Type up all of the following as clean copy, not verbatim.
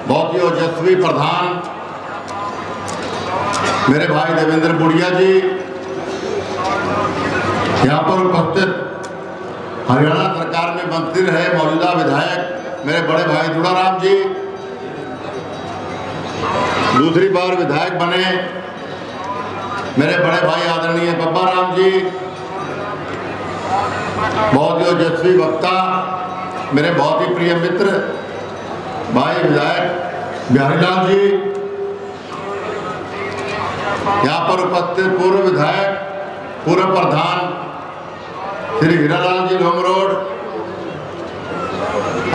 बहुत ही ओजस्वी प्रधान मेरे भाई देवेंद्र बुढ़िया जी, यहाँ पर उपस्थित हरियाणा सरकार में मंत्री रहे मौजूदा विधायक मेरे बड़े भाई दुड़ाराम जी, दूसरी बार विधायक बने मेरे बड़े भाई आदरणीय बब्बा राम जी, बहुत ही ओजस्वी वक्ता मेरे बहुत ही प्रिय मित्र भाई विधायक बिहारी लाल जी, यहाँ पर उपस्थित पूर्व विधायक पूर्व प्रधान श्री हीरालाल जी लोमरोड,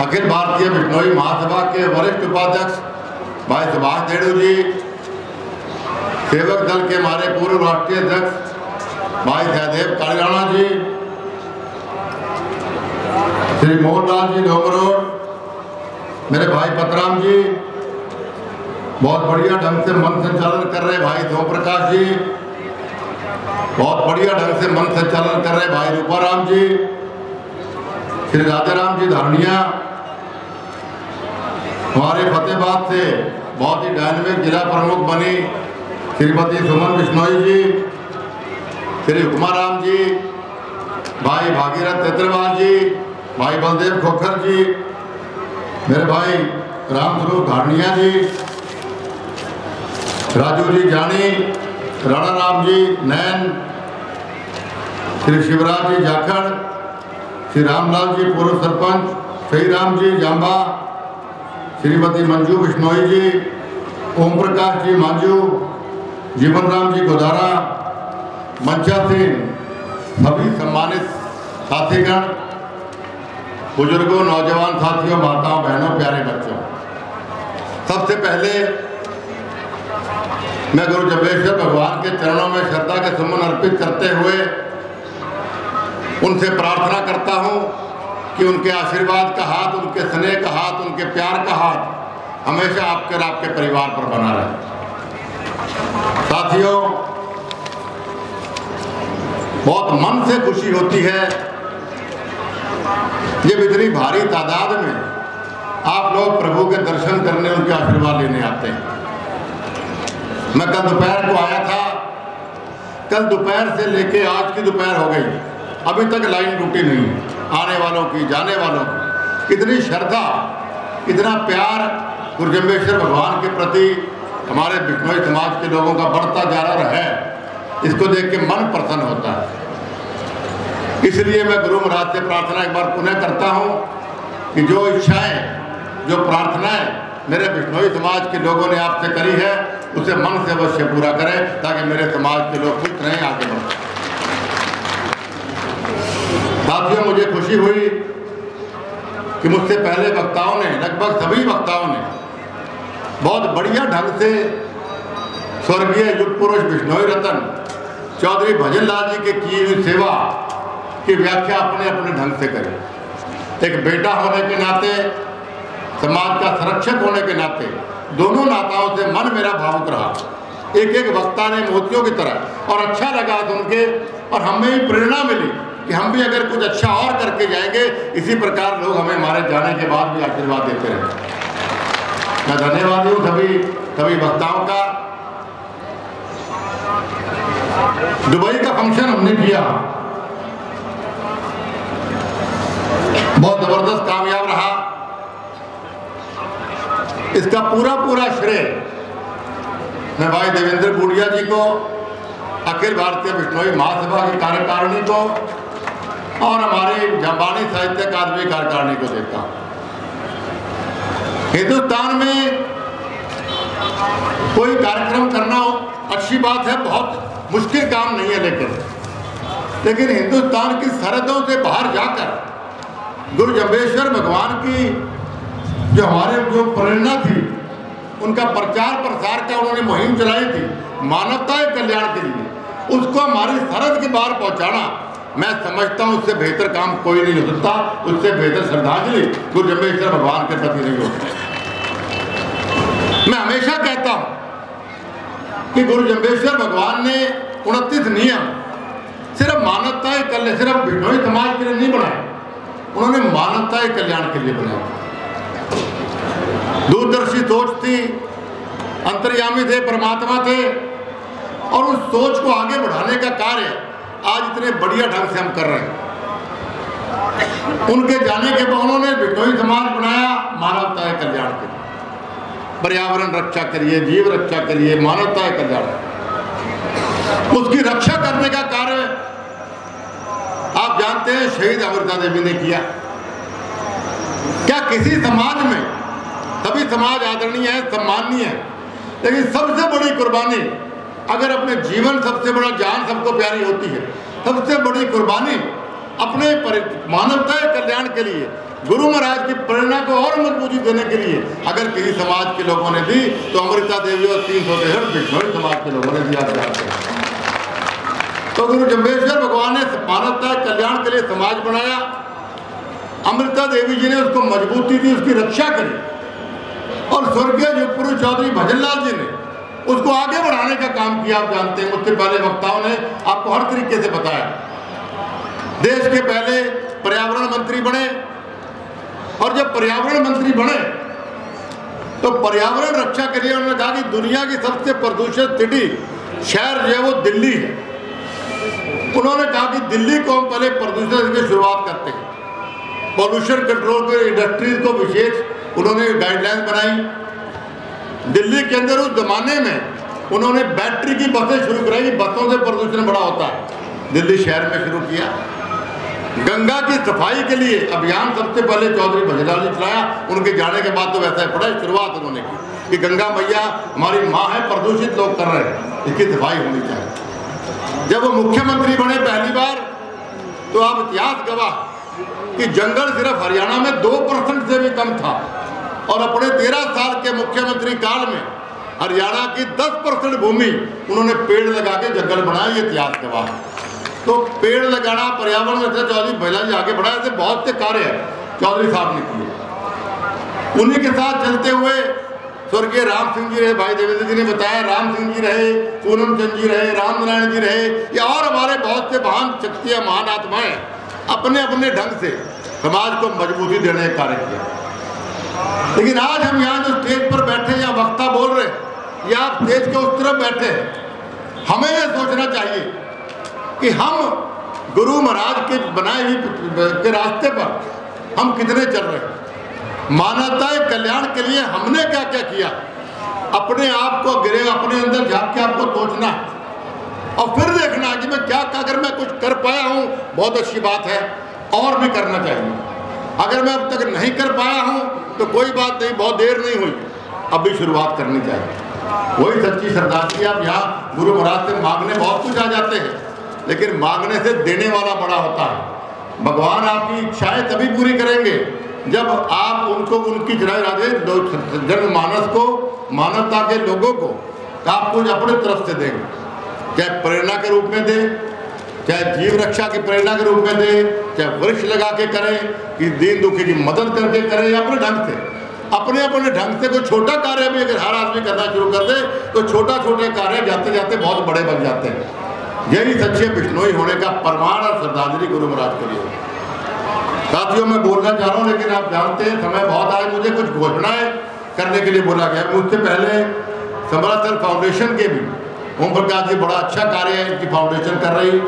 अखिल भारतीय बिश्नोई महासभा के वरिष्ठ उपाध्यक्ष भाई सुभाष देड़ू जी, सेवक दल के हमारे पूर्व राष्ट्रीय अध्यक्ष भाई जयदेव कालीराणा जी, श्री मोहनलाल जी लोमरोड, मेरे भाई पतराम जी, बहुत बढ़िया ढंग से मन संचालन कर रहे भाई सोम प्रकाश जी, बहुत बढ़िया ढंग से मन संचालन कर रहे भाई रूपाराम जी, श्री राजाराम जी धारणिया, हमारे फतेहाबाद से बहुत ही डायनेमिक जिला प्रमुख बनी श्रीमती सुमन बिश्नोई जी, श्री हुक्माराम जी, भाई भागीरथ तेतरवाल जी, भाई बलदेव खोखर जी, मेरे भाई रामस्वरूप धारणिया जी, राजू जी जानी, राणा राम जी नैन, श्री शिवराज जी जाखड़, श्री रामलाल जी पूर्व सरपंच, श्री राम जी जाम्बा, श्रीमती मंजू बिश्नोई जी, ओम प्रकाश जी मांझू, जीवन राम जी गोदारा, मंचा सिंह, सभी सम्मानित साथीगण, बुजुर्गों, नौजवान साथियों, माताओं, बहनों, प्यारे बच्चों, सबसे पहले मैं गुरु जम्बेश्वर भगवान के चरणों में श्रद्धा के सुमन अर्पित करते हुए उनसे प्रार्थना करता हूं कि उनके आशीर्वाद का हाथ, उनके स्नेह का हाथ, उनके प्यार का हाथ हमेशा आपके और आपके परिवार पर बना रहे। साथियों, बहुत मन से खुशी होती है जब इतनी भारी तादाद में आप लोग प्रभु के दर्शन करने, उनके आशीर्वाद लेने आते हैं। मैं कल दोपहर को आया था, कल दोपहर से लेके आज की दोपहर हो गई, अभी तक लाइन टूटी नहीं, आने वालों की, जाने वालों की, कितनी श्रद्धा, कितना प्यार गुरु जम्बेश्वर भगवान के प्रति हमारे बिश्नोई समाज के लोगों का बढ़ता जा रहा है, इसको देख के मन प्रसन्न होता है। इसलिए मैं गुरु महाराज से प्रार्थना एक बार पुनः करता हूँ कि जो इच्छाएं, जो प्रार्थनाएं मेरे बिश्नोई समाज के लोगों ने आपसे करी है, उसे मन से अवश्य पूरा करें ताकि मेरे समाज के लोग खुश रहें, आगे बढ़ें। साथियों, मुझे खुशी हुई कि मुझसे पहले वक्ताओं ने, लगभग सभी वक्ताओं ने बहुत बढ़िया ढंग से स्वर्गीय युग पुरुष बिश्नोई रतन चौधरी भजन लाल जी के की हुई सेवा की व्याख्या अपने अपने ढंग से करें। एक बेटा होने के नाते, समाज का संरक्षक होने के नाते, दोनों नाताओं से मन मेरा भावुक रहा। एक एक वक्ता ने मोतियों की तरह, और अच्छा लगा सुन के, और हमें भी प्रेरणा मिली कि हम भी अगर कुछ अच्छा और करके जाएंगे, इसी प्रकार लोग हमें हमारे जाने के बाद भी आशीर्वाद देते रहे। मैं धन्यवाद हूँ सभी वक्ताओं का। दुबई का फंक्शन हमने किया, बहुत जबरदस्त कामयाब रहा। इसका पूरा श्रेय मैं भाई देवेंद्र बुढ़िया जी को, अखिल भारतीय बिश्नोई महासभा की कार्यकारिणी को और हमारी जाम्बानी साहित्य अकादमी कार्यकारिणी को देता हूँ। हिंदुस्तान में कोई कार्यक्रम करना अच्छी बात है, बहुत मुश्किल काम नहीं है, लेकिन हिंदुस्तान की सरहदों से बाहर जाकर गुरु जम्बेश्वर भगवान की जो हमारे जो प्रेरणा थी, उनका प्रचार प्रसार का उन्होंने मुहिम चलाई थी मानवता के कल्याण के लिए, उसको हमारी सरहद के बाहर पहुंचाना, मैं समझता हूं उससे बेहतर काम कोई नहीं हो सकता, उससे बेहतर श्रद्धांजलि गुरु जम्बेश्वर भगवान के प्रति नहीं होती। मैं हमेशा कहता हूं कि गुरु जम्बेश्वर भगवान ने 29 नियम सिर्फ मानवता के कल्याण, सिर्फ बिश्नोई समाज के लिए नहीं बनाए, उन्होंने मानवता के कल्याण के लिए बनाए। दूरदर्शी सोच थी, अंतर्यामी थे, परमात्मा थे, और उस सोच को आगे बढ़ाने का कार्य आज इतने बढ़िया ढंग से हम कर रहे हैं। उनके जाने के बाद उन्होंने बिश्नोई समाज बनाया मानवता के कल्याण के लिए, पर्यावरण रक्षा के लिए, जीव रक्षा के लिए, मानवता के कल्याण, उसकी रक्षा करने का कार्य आप जानते हैं शहीद अमृता देवी ने किया। क्या किसी समाज में, सभी समाज आदरणीय है, सम्माननीय है, लेकिन सबसे बड़ी कुर्बानी, अगर अपने जीवन सबसे बड़ा जान सबको प्यारी होती है, सबसे बड़ी कुर्बानी अपने मानवता के कल्याण के लिए, गुरु महाराज की प्रेरणा को और मजबूती देने के लिए अगर किसी समाज के लोगों ने दी तो अमृता देवी और 363 बिश्नोई समाज के लोगों ने दिया जाते हैं। तो गुरु जम्बेश्वर भगवान ने मानवता के कल्याण के लिए समाज बनाया, अमृता देवी जी ने उसको मजबूती दी, उसकी रक्षा करी, और स्वर्गीय युगपुरुष चौधरी भजनलाल जी ने उसको आगे बढ़ाने का काम किया। आप जानते हैं, मुझसे पहले वक्ताओं ने आपको हर तरीके से बताया। देश के पहले पर्यावरण मंत्री बने, और जब पर्यावरण मंत्री बने तो पर्यावरण रक्षा के लिए उन्होंने कहा कि दुनिया की सबसे प्रदूषित सिटी शहर जो है वो दिल्ली है। उन्होंने कहा कि दिल्ली को हम पहले प्रदूषण की शुरुआत करते हैं। पॉल्यूशन कंट्रोल के इंडस्ट्रीज को विशेष उन्होंने गाइडलाइन बनाई। दिल्ली के अंदर उस जमाने में उन्होंने बैटरी की बसें शुरू कराई, बसों से प्रदूषण बड़ा होता है, दिल्ली शहर में शुरू किया। गंगा की सफाई के लिए अभियान सबसे पहले चौधरी भजनलाल जी चलाया। उनके जाने के बाद तो वैसा ही पड़ा, शुरुआत उन्होंने की कि गंगा मैया हमारी माँ है, प्रदूषित लोग कर रहे हैं, इसकी सफाई होनी चाहिए। जब वो मुख्यमंत्री बने पहली बार तो आप इतिहास गवाह कि जंगल सिर्फ हरियाणा में 2% से भी कम था, और अपने 13 साल के मुख्यमंत्री काल में हरियाणा की 10% भूमि उन्होंने पेड़ लगा के जंगल बनाया, ये इतिहास गवाह। तो पेड़ लगाना, पर्यावरण में चौधरी भजनलाल जी आगे बढ़ाए थे, बहुत से कार्य चौधरी साहब ने किए। उन्हीं के साथ चलते हुए स्वर्गीय राम सिंह जी रहे, भाई देवेंद्र जी ने बताया, राम सिंह जी रहे, पूनम चंद जी रहे, राम नारायण जी रहे, या और हमारे बहुत से महान शक्तियाँ, महान आत्माएं अपने अपने ढंग से समाज को मजबूती देने का कार्य किया। लेकिन आज हम यहाँ जो स्टेज पर बैठे या वक्ता बोल रहे, या आप स्टेज के उस तरफ बैठे, हमें यह सोचना चाहिए कि हम गुरु महाराज के बनाए हुए के रास्ते पर हम कितने चल रहे हैं। मानवता के कल्याण के लिए हमने क्या क्या किया, अपने आप को गिरे, अपने अंदर झांक के आपको सोचना और फिर देखना कि मैं क्या, अगर मैं कुछ कर पाया हूँ बहुत अच्छी बात है, और भी करना चाहिए। अगर मैं अब तक नहीं कर पाया हूँ तो कोई बात नहीं, बहुत देर नहीं हुई, अब भी शुरुआत करनी चाहिए। वही सच्ची श्रद्धांजलि। आप यहाँ गुरु महाराज से मांगने बहुत कुछ आ जाते हैं, लेकिन मांगने से देने वाला बड़ा होता है। भगवान आपकी इच्छाएं तभी पूरी करेंगे जब आप उनको, उनकी जनमानस को, मानवता के लोगों को आप कुछ अपने तरफ से देंगे, चाहे प्रेरणा के रूप में दें, चाहे जीव रक्षा की प्रेरणा के रूप में दें, चाहे वृक्ष लगा के करें, कि दीन दुखी की मदद करके करें, या अपने ढंग से, अपने अपने ढंग से। कोई छोटा कार्य भी अगर हर आदमी करना शुरू कर दे तो छोटा छोटे कार्य जाते जाते बहुत बड़े बन जाते हैं। यही सच्चे बिश्नोई होने का प्रमाण और श्रद्धांजलि गुरु महाराज के लिए। साथियों, मैं बोलना चाह रहा हूँ, लेकिन आप जानते हैं समय बहुत आए, मुझे कुछ घोषणाएं करने के लिए बोला गया। मुझसे पहले समराथल फाउंडेशन के भी ओम प्रकाश जी बड़ा अच्छा कार्य है, इनकी फाउंडेशन कर रही।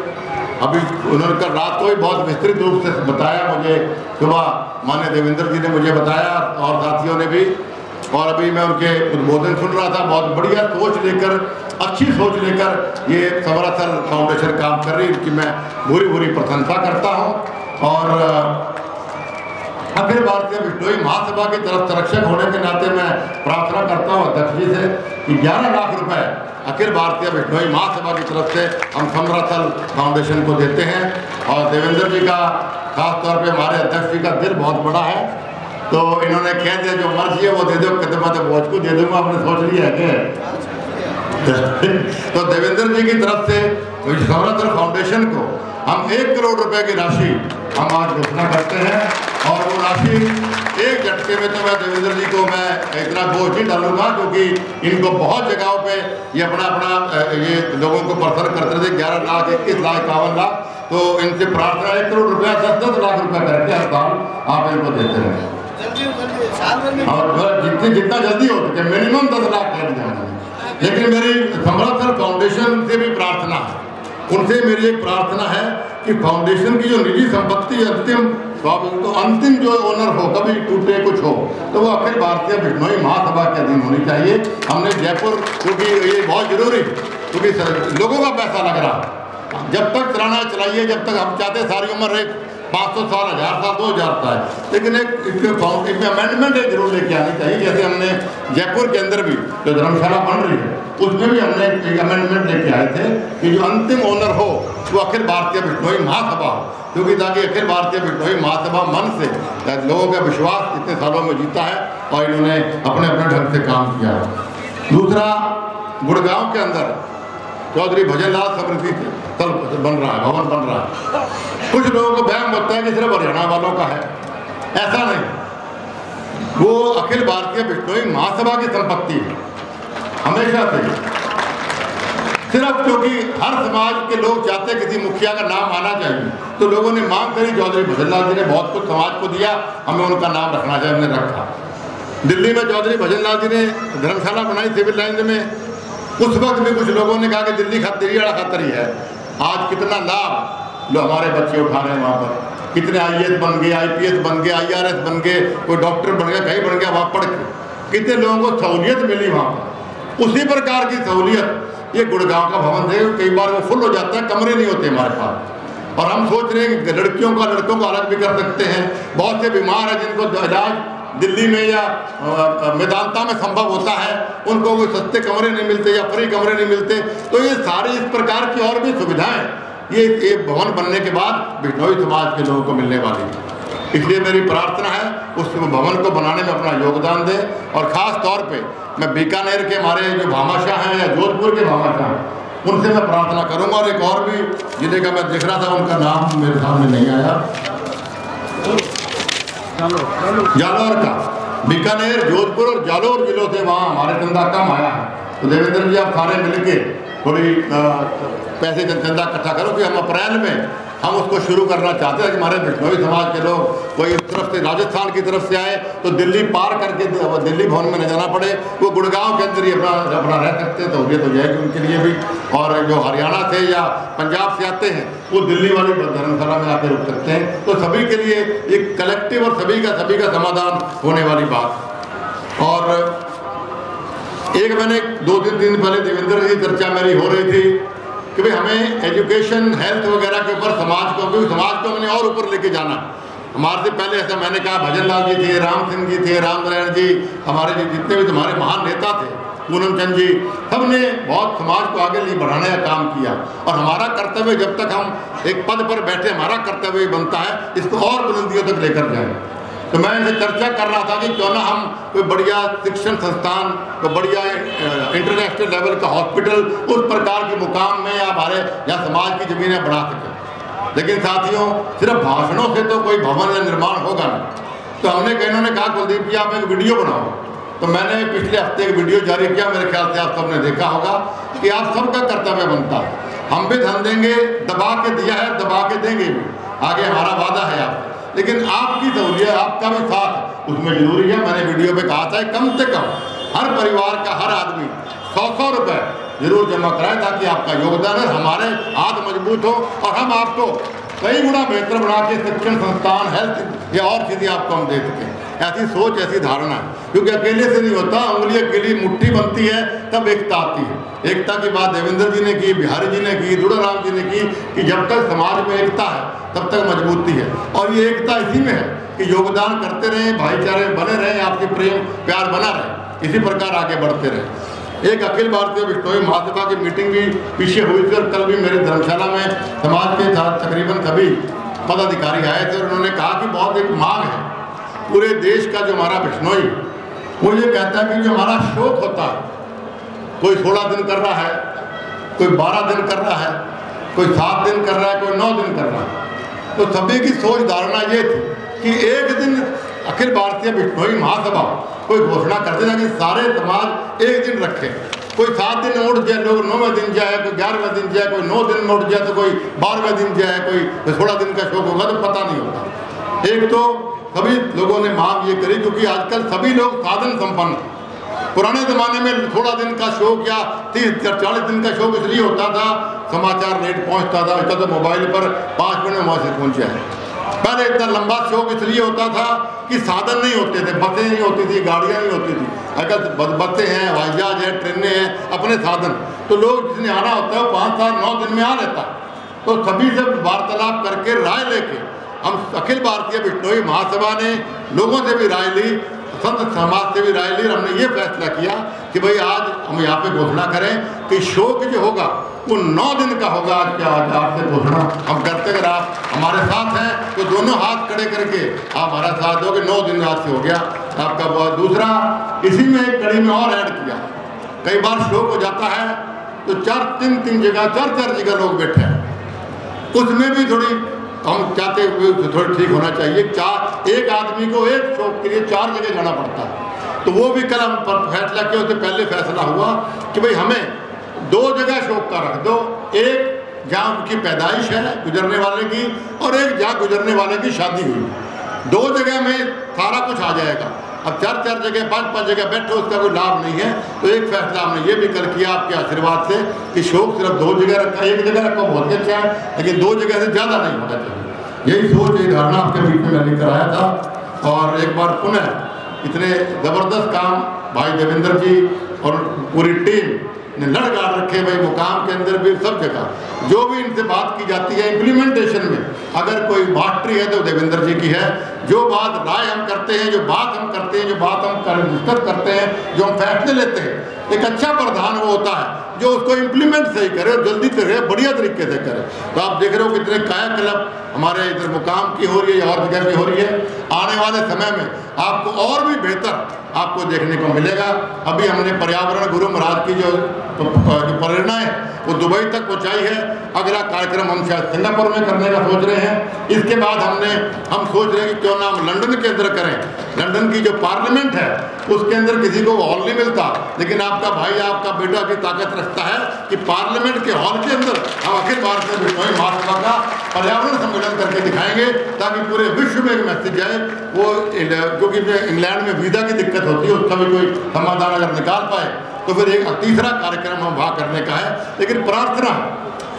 अभी उन्होंने कल रात को ही बहुत विस्तृत रूप से बताया मुझे, सुबह माननीय देवेंद्र जी ने मुझे बताया और साथियों ने भी, और अभी मैं उनके उद्बोधन सुन रहा था। बहुत बढ़िया सोच लेकर, अच्छी सोच लेकर ये समराथल फाउंडेशन काम कर रही है, इनकी मैं भूरी भूरी प्रशंसा करता हूँ। और अखिल भारतीय बिश्नोई महासभा की तरफ संरक्षक होने के नाते मैं प्रार्थना करता हूँ अध्यक्ष जी से कि 11 लाख रुपए अखिल भारतीय बिश्नोई महासभा की तरफ से हम समराथल फाउंडेशन को देते हैं। और देवेंद्र जी का खास तौर पे, हमारे अध्यक्ष जी का दिल बहुत बड़ा है, तो इन्होंने कह दिया जो मर्जी है वो दे दो, कहते मैं तो भोज को दे दूंगा, आपने सोच लिया है क्या? तो देवेंद्र जी की तरफ से समराथल फाउंडेशन को हम 1 करोड़ रुपए की राशि हम आज घोषणा करते हैं। और वो राशि एक झटके में, तो मैं देवेंद्र जी को मैं इतना बोझ नहीं डालूंगा, क्योंकि इनको बहुत जगहों पे ये अपना ये लोगों को प्रसन्न करते थे। 11 लाख, 21 लाख, 51 लाख, तो इनसे प्रार्थना 1 करोड़ रुपया, 10-10 लाख रुपया करके हर साल आप इनको देते हैं। और जितना जल्दी हो सके मिनिमम 10 लाख लग जाना। लेकिन मेरी समरासर फाउंडेशन से भी प्रार्थना है, उनसे मेरी एक प्रार्थना है कि फाउंडेशन की जो निजी संपत्ति अंतिम जो ओनर हो, कभी टूटे कुछ हो, तो वो अखिल भारतीय बिश्नोई महासभा के अधीन होनी चाहिए। हमने जयपुर, क्योंकि ये बहुत जरूरी, क्योंकि लोगों का पैसा लग रहा, जब तक चलाना चलाइए, जब तक हम चाहते सारी उम्र एक 500 साल, 1000 साल, 2000 साल, लेकिन एक अमेंडमेंट एक जरूर लेके आनी चाहिए। जैसे हमने जयपुर के अंदर भी जो धर्मशाला बन रही है, उसमें भी हमने एक अमेंडमेंट लेके आए थे कि जो अंतिम ओनर हो वो अखिल भारतीय बिश्नोई महासभा हो, क्योंकि ताकि अखिल भारतीय बिश्नोई महासभा मन से लोगों का विश्वास इतने सालों में जीता है और इन्होंने अपने अपने ढंग से काम किया है। दूसरा, गुड़गांव के अंदर चौधरी भजनलाल स्मृति स्थल बन रहा है, भवन बन रहा है। कुछ लोगों को वहम होता है कि सिर्फ हरियाणा वालों का है, ऐसा नहीं। वो अखिल भारतीय बिश्नोई महासभा की संपत्ति है हमेशा से। सिर्फ क्योंकि हर समाज के लोग चाहते किसी मुखिया का नाम आना चाहिए, तो लोगों ने मांग करी, चौधरी भजनलाल जी ने बहुत कुछ समाज को दिया, हमें उनका नाम रखना चाहिए, हमने रखा। दिल्ली में चौधरी भजनलाल जी ने धर्मशाला बनाई सिविल लाइन में, उस वक्त भी कुछ लोगों ने कहा कि दिल्ली खतरी वाला खतरी है। आज कितना लाभ लो हमारे बच्चे उठा रहे हैं, वहाँ पर कितने IAS बन गए, IPS बन गए, IRS बन गए, कोई डॉक्टर बन गया, कहीं बन गया, वहाँ पढ़ के कितने लोगों को सहूलियत मिली वहाँ पर। उसी प्रकार की सहूलियत ये गुड़गांव का भवन है, कई बार वो फुल हो जाता है, कमरे नहीं होते हमारे पास, और हम सोच रहे हैं कि लड़कियों का लड़कों को अलग भी कर सकते हैं। बहुत से बीमार हैं जिनको इलाज दिल्ली में या मेदांता में संभव होता है, उनको कोई सस्ते कमरे नहीं मिलते या फ्री कमरे नहीं मिलते, तो ये सारी इस प्रकार की और भी सुविधाएं ये भवन बनने के बाद बिश्नोई समाज के लोगों को मिलने वाली है। इसलिए मेरी प्रार्थना है उस भवन को बनाने में अपना योगदान दें। और ख़ास तौर पे मैं बीकानेर के हमारे जो भामाशाह हैं या जोधपुर के भामाशाह हैं, उनसे मैं प्रार्थना करूंगा। और एक और भी जिले का मैं देख रहा था, उनका नाम मेरे सामने नहीं आया, जालौर का, बीकानेर, जोधपुर और जालौर जिलों से वहाँ हमारे चंदा कम आया है। तो देवेंद्र जी, आप सारे मिलके थोड़ी पैसे चंदा इकट्ठा करो कि हम अप्रैल में हम उसको शुरू करना चाहते हैं कि हमारे बिश्नोई समाज के लोग कोई इस तरफ से राजस्थान की तरफ से आए तो दिल्ली पार करके दिल्ली भवन में न जाना पड़े, वो गुड़गांव के अंदर ही अपना रह सकते हैं, तो ये तो जाएगी उनके लिए भी। और जो हरियाणा से या पंजाब से आते हैं वो दिल्ली वाली धर्मशाला में आकर रुक सकते हैं। तो सभी के लिए एक कलेक्टिव और सभी का समाधान होने वाली बात। और एक मैंने 2-3 दिन पहले देवेंद्र जी चर्चा मेरी हो रही थी कि भाई हमें एजुकेशन, हेल्थ वगैरह के ऊपर समाज को, क्योंकि समाज को हमने और ऊपर लेके जाना। हमारे से पहले ऐसा मैंने कहा, भजनलाल जी थे, राम सिंह जी थे, रामनारायण जी, हमारे जितने भी तुम्हारे महान नेता थे, पूनम चंद जी, सब ने बहुत समाज को आगे लिए बढ़ाने का काम किया। और हमारा कर्तव्य, जब तक हम एक पद पर बैठे, हमारा कर्तव्य बनता है इसको और बुलंदियों तक लेकर जाएं। तो मैं इनसे चर्चा कर रहा था कि क्यों ना हम कोई बढ़िया शिक्षण संस्थान, कोई बढ़िया इंटरनेशनल लेवल का हॉस्पिटल उस प्रकार के मुकाम में या हमारे यहाँ समाज की ज़मीनें बढ़ा सकें। लेकिन साथियों, सिर्फ भाषणों से तो कोई भवन या निर्माण होगा नहीं। तो हमने इन्होंने कहा, कुलदीप जी आप एक वीडियो बनाओ। तो मैंने पिछले हफ्ते एक वीडियो जारी किया, मेरे ख्याल से आप सबने देखा होगा कि आप सबका कर्तव्य बनता है। हम भी धन देंगे, दबा के दिया है, दबा के देंगे भी, आगे हमारा वादा है आप, लेकिन आपकी सहूलियत, आपका भी साथ उसमें जरूरी है। मैंने वीडियो पे कहा था कम से कम हर परिवार का हर आदमी 100-100 रुपये जरूर जमा कराए, ताकि आपका योगदान है, हमारे हाथ मजबूत हो और हम आपको कई गुना बेहतर बना के शिक्षण संस्थान, हेल्थ या और चीज़ें आपको हम दे सकें। ऐसी सोच, ऐसी धारणा है, क्योंकि अकेले से नहीं होता, उंगली अकेली मुट्ठी बनती है तब एकता आती है। एकता की बात देवेंद्र जी ने की, बिहारी जी ने की, दुड़ाराम जी ने की कि जब तक समाज में एकता है तब तक मजबूती है। और ये एकता इसी में है कि योगदान करते रहें, भाईचारे बने रहें, आपके प्रेम प्यार बना रहे, इसी प्रकार आगे बढ़ते रहें। एक अखिल भारतीय बिश्नोई महासभा की मीटिंग भी पीछे हुई थी और कल भी मेरे धर्मशाला में समाज के साथ तकरीबन सभी पदाधिकारी आए थे और उन्होंने कहा कि बहुत एक मांग है पूरे देश का, जो हमारा बिश्नोई, वो ये कहता है कि जो हमारा शोक होता है, कोई 16 दिन कर रहा है, कोई 12 दिन कर रहा है, कोई 7 दिन कर रहा है, कोई 9 दिन कर रहा है। तो सभी की सोच धारणा ये थी कि एक दिन अखिल भारतीय बिश्नोई महासभा कोई घोषणा कर देना कि सारे समाज एक दिन रखे, कोई 7 दिन में उठ जाए, लोग 9वें दिन जाए, कोई 11वें दिन जाए, कोई 9 दिन में उठ जाए, तो कोई 12वें दिन जाए, कोई 16 दिन का शौक होगा, तो पता नहीं होगा। एक तो सभी लोगों ने मांग ये करी, क्योंकि आजकल सभी लोग साधन संपन्न। पुराने ज़माने में थोड़ा दिन का शौक या 30-40 दिन का शौक इसलिए होता था, समाचार लेट पहुंचता था, इसका तो मोबाइल पर 5 मिनट में मैसेज पहुंचा है। पहले इतना लंबा शौक इसलिए होता था कि साधन नहीं होते थे, बसें नहीं होती थी, गाड़ियाँ नहीं होती थी। अगर बसें हैं, हवाई जहाज है, ट्रेनें हैं, अपने साधन, तो लोग जिसने आना होता है वो 5-7-9 दिन में आ लेता। तो सभी से वार्तालाप करके राय लेके हम अखिल भारतीय बिश्नोई महासभा ने लोगों से भी राय ली, संत समाज से भी राय ली। हमने ये फैसला किया कि भाई आज हम यहाँ पे घोषणा करें कि शोक जो होगा वो 9 दिन का होगा। आज क्या आज आपसे घोषणा हम करते, अगर आप हमारे साथ हैं तो दोनों हाथ खड़े करके आप हमारा साथ दोगे। 9 दिन आज से हो गया आपका। दूसरा, इसी में एक कड़ी में और ऐड किया, कई बार शोक हो जाता है तो 4-3 जगह 4 जगह लोग बैठे हैं, उसमें भी थोड़ी हम चाहते हुए थोड़ा ठीक होना चाहिए। एक आदमी को एक शौक के लिए 4 जगह जाना पड़ता है, तो वो भी कल हम फैसला किया। उससे पहले फैसला हुआ कि भाई हमें 2 जगह शौक का रख दो, एक जहाँ उनकी पैदाइश है गुजरने वाले की, और एक जहाँ गुजरने वाले की शादी हुई। 2 जगह में सारा कुछ आ जाएगा। अब 4 जगह 5 जगह बैठो, उसका कोई लाभ नहीं है। तो एक फैसला हमने ये भी कल किया आपके आशीर्वाद से कि शौक सिर्फ 2 जगह रखा, 1 जगह रखो बहुत अच्छा है, लेकिन 2 जगह से ज़्यादा नहीं होना चाहिए। यही सोच, यही धारणा आपके बीच में मैं लेकर आया था। और एक बार पुनः इतने ज़बरदस्त काम भाई देवेंद्र जी और पूरी टीम ने लड़ गाड़ रखे भाई, मुकाम के अंदर भी सब जगह जो भी इनसे बात की जाती है इम्प्लीमेंटेशन में, अगर कोई मास्टरी है तो देवेंद्र जी की है। जो बात राय हम करते हैं, जो बात हम करते हैं, जो बात हम डिस्कस करते हैं, जो हम फैसले लेते हैं, एक अच्छा प्रधान वो होता है जो उसको इम्प्लीमेंट सही करे और जल्दी करे, बढ़िया तरीके से करे। तो आप देख रहे हो कितने कायाकल्प हमारे इधर मुकाम की हो रही है और जगह भी हो रही है। आने वाले समय में आपको और भी बेहतर आपको देखने को मिलेगा। अभी हमने पर्यावरण गुरु महाराज की जो प्रेरणा है वो दुबई तक पहुंचाई है। अगला कार्यक्रम हम शायद सिंगापुर में करने का सोच रहे हैं। इसके बाद हम सोच रहे हैं कि क्यों ना हम लंदन के अंदर करें। लंदन की जो पार्लियामेंट है उसके अंदर किसी को हॉल नहीं मिलता, लेकिन आपका भाई आपका बेटा की ताकत रखता है कि पार्लियामेंट के हॉल के अंदर हम अखिल भारतीय बिश्नोई महासभा का पर्यावरण सम्मेलन करके दिखाएंगे, ताकि पूरे विश्व में एक मैसेज जाए। वो क्योंकि इंग्लैंड में वीज़ा की दिक्कत होती है, उसका भी कोई समाधान अगर निकाल पाए तो फिर एक तीसरा कार्यक्रम हम वहाँ करने का है। लेकिन प्रार्थना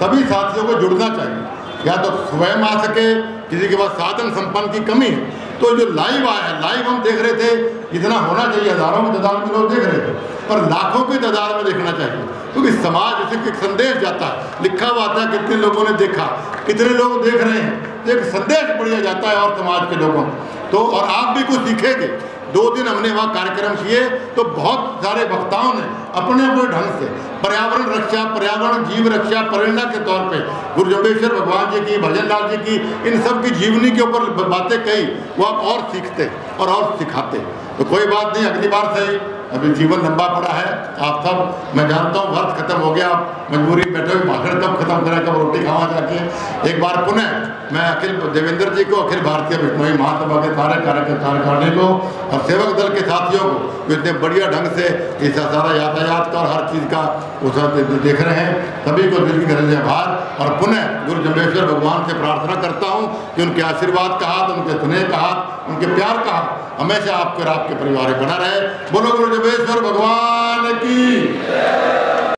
सभी साथियों को जुड़ना चाहिए, या तो स्वयं आ सके, किसी के पास साधन संपन्न की कमी है तो जो लाइव आया है, लाइव हम देख रहे थे, इतना होना चाहिए, हज़ारों की तादाद में लोग देख रहे थे, पर लाखों की तादाद में देखना चाहिए, क्योंकि समाज उसे एक संदेश जाता है, लिखा हुआ आता है कितने लोगों ने देखा, कितने लोग देख रहे हैं, एक संदेश बढ़िया जाता है और समाज के लोगों तो। और आप भी कुछ सीखेंगे। 2 दिन हमने वहाँ कार्यक्रम किए तो बहुत सारे वक्ताओं ने अपने अपने ढंग से पर्यावरण रक्षा, पर्यावरण जीव रक्षा प्रेरणा के तौर पे गुरु जम्बेश्वर भगवान जी की, भजन लाल जी की, इन सब की जीवनी के ऊपर बातें कही, वो आप और सीखते और सिखाते। तो कोई बात नहीं, अगली बार से अभी जीवन लंबा पड़ा है। आप सब, मैं जानता हूँ वर्ष खत्म हो गया, आप मजबूरी बैठे हुए, भाषण कब खत्म करें, कब रोटी खावा जाके। एक बार पुनः मैं अखिल देवेंद्र जी को, अखिल भारतीय बिश्नोई महासभा के सारे कार्यकारिणी को और सेवक दल के साथियों को इतने बढ़िया ढंग से इस सारा यातायात का और हर चीज़ का उस देख रहे हैं, सभी को दिल की गरज आभार। और पुनः गुरु जम्बेश्वर भगवान से प्रार्थना करता हूँ कि उनके आशीर्वाद का हाथ, उनके स्नेह का हाथ, उनके प्यार का हाथ हमेशा आपके और आपके परिवार बना रहे। बोलो गुरु जम्बेश्वर भगवान की।